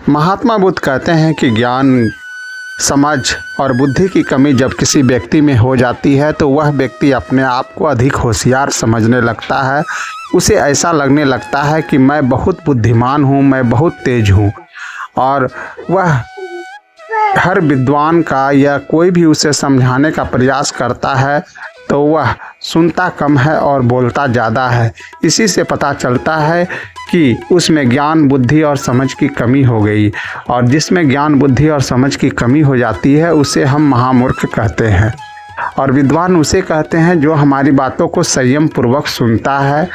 महात्मा बुद्ध कहते हैं कि ज्ञान, समझ और बुद्धि की कमी जब किसी व्यक्ति में हो जाती है तो वह व्यक्ति अपने आप को अधिक होशियार समझने लगता है। उसे ऐसा लगने लगता है कि मैं बहुत बुद्धिमान हूँ, मैं बहुत तेज हूँ। और वह हर विद्वान का या कोई भी उसे समझाने का प्रयास करता है तो वह सुनता कम है और बोलता ज़्यादा है। इसी से पता चलता है कि उसमें ज्ञान, बुद्धि और समझ की कमी हो गई। और जिसमें ज्ञान, बुद्धि और समझ की कमी हो जाती है उसे हम महामूर्ख कहते हैं। और विद्वान उसे कहते हैं जो हमारी बातों को संयम पूर्वक सुनता है,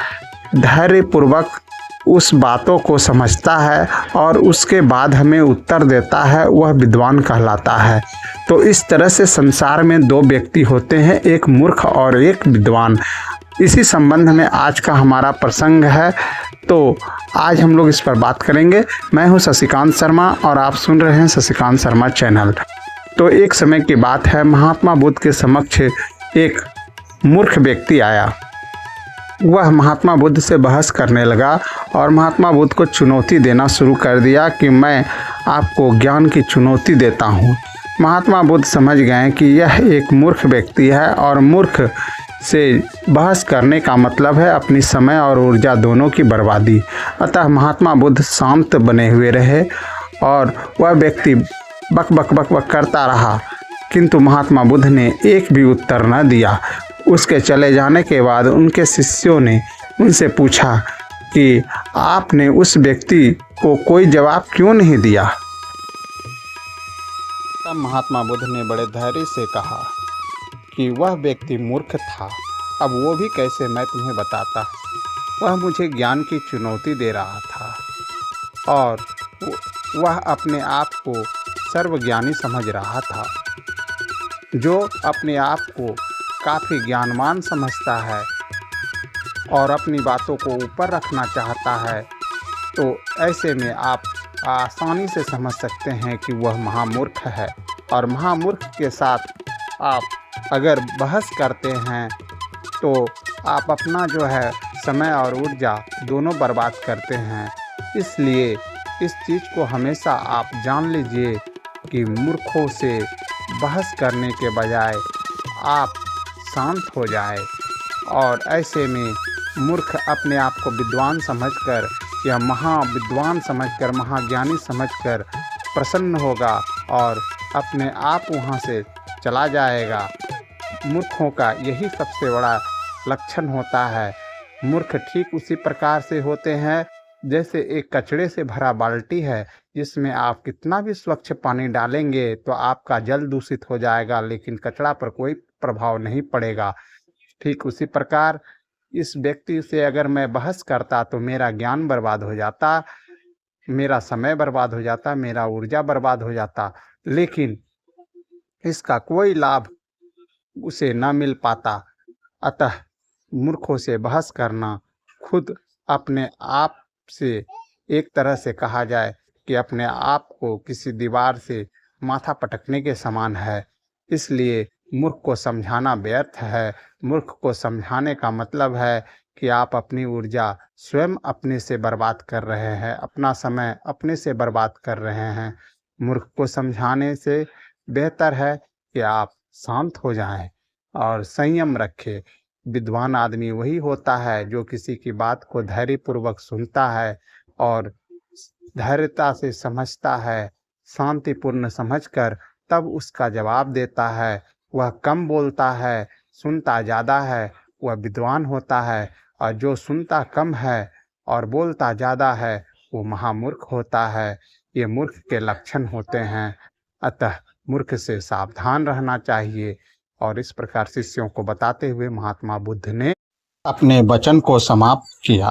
धैर्य पूर्वक उस बातों को समझता है और उसके बाद हमें उत्तर देता है, वह विद्वान कहलाता है। तो इस तरह से संसार में दो व्यक्ति होते हैं, एक मूर्ख और एक विद्वान। इसी संबंध में आज का हमारा प्रसंग है, तो आज हम लोग इस पर बात करेंगे। मैं हूं शशिकांत शर्मा और आप सुन रहे हैं शशिकांत शर्मा चैनल। तो एक समय की बात है, महात्मा बुद्ध के समक्ष एक मूर्ख व्यक्ति आया। वह महात्मा बुद्ध से बहस करने लगा और महात्मा बुद्ध को चुनौती देना शुरू कर दिया कि मैं आपको ज्ञान की चुनौती देता हूँ। महात्मा बुद्ध समझ गए कि यह एक मूर्ख व्यक्ति है और मूर्ख से बहस करने का मतलब है अपनी समय और ऊर्जा दोनों की बर्बादी। अतः महात्मा बुद्ध शांत बने हुए रहे और वह व्यक्ति बक बक बक बक करता रहा, किंतु महात्मा बुद्ध ने एक भी उत्तर न दिया। उसके चले जाने के बाद उनके शिष्यों ने उनसे पूछा कि आपने उस व्यक्ति को कोई जवाब क्यों नहीं दिया। तब महात्मा बुद्ध ने बड़े धैर्य से कहा कि वह व्यक्ति मूर्ख था, अब वो भी कैसे मैं तुम्हें बताता। वह मुझे ज्ञान की चुनौती दे रहा था और वह अपने आप को सर्वज्ञानी समझ रहा था। जो अपने आप को काफ़ी ज्ञानवान समझता है और अपनी बातों को ऊपर रखना चाहता है, तो ऐसे में आप आसानी से समझ सकते हैं कि वह महामूर्ख है। और महामूर्ख के साथ आप अगर बहस करते हैं तो आप अपना जो है समय और ऊर्जा दोनों बर्बाद करते हैं। इसलिए इस चीज़ को हमेशा आप जान लीजिए कि मूर्खों से बहस करने के बजाय आप शांत हो जाए और ऐसे में मूर्ख अपने आप को विद्वान समझकर या महाविद्वान समझकर, महाज्ञानी समझकर प्रसन्न होगा और अपने आप वहाँ से चला जाएगा। मूर्खों का यही सबसे बड़ा लक्षण होता है। मूर्ख ठीक उसी प्रकार से होते हैं जैसे एक कचड़े से भरा बाल्टी है, जिसमें आप कितना भी स्वच्छ पानी डालेंगे तो आपका जल दूषित हो जाएगा, लेकिन कचड़ा पर कोई प्रभाव नहीं पड़ेगा। ठीक उसी प्रकार इस व्यक्ति से अगर मैं बहस करता तो मेरा ज्ञान बर्बाद हो जाता, मेरा समय बर्बाद हो जाता, मेरा ऊर्जा बर्बाद हो जाता, लेकिन इसका कोई लाभ उसे न मिल पाता। अतः मूर्खों से बहस करना खुद अपने आप से एक तरह से कहा जाए कि अपने आप को किसी दीवार से माथा पटकने के समान है। इसलिए मूर्ख को समझाना व्यर्थ है। मूर्ख को समझाने का मतलब है कि आप अपनी ऊर्जा स्वयं अपने से बर्बाद कर रहे हैं, अपना समय अपने से बर्बाद कर रहे हैं। मूर्ख को समझाने से बेहतर है कि आप शांत हो जाएं और संयम रखें। विद्वान आदमी वही होता है जो किसी की बात को धैर्यपूर्वक सुनता है और धैर्यता से समझता है, शांतिपूर्ण समझकर तब उसका जवाब देता है। वह कम बोलता है, सुनता ज़्यादा है, वह विद्वान होता है। और जो सुनता कम है और बोलता ज़्यादा है वो महामूर्ख होता है। ये मूर्ख के लक्षण होते हैं। अतः मूर्ख से सावधान रहना चाहिए। और इस प्रकार शिष्यों को बताते हुए महात्मा बुद्ध ने अपने वचन को समाप्त किया।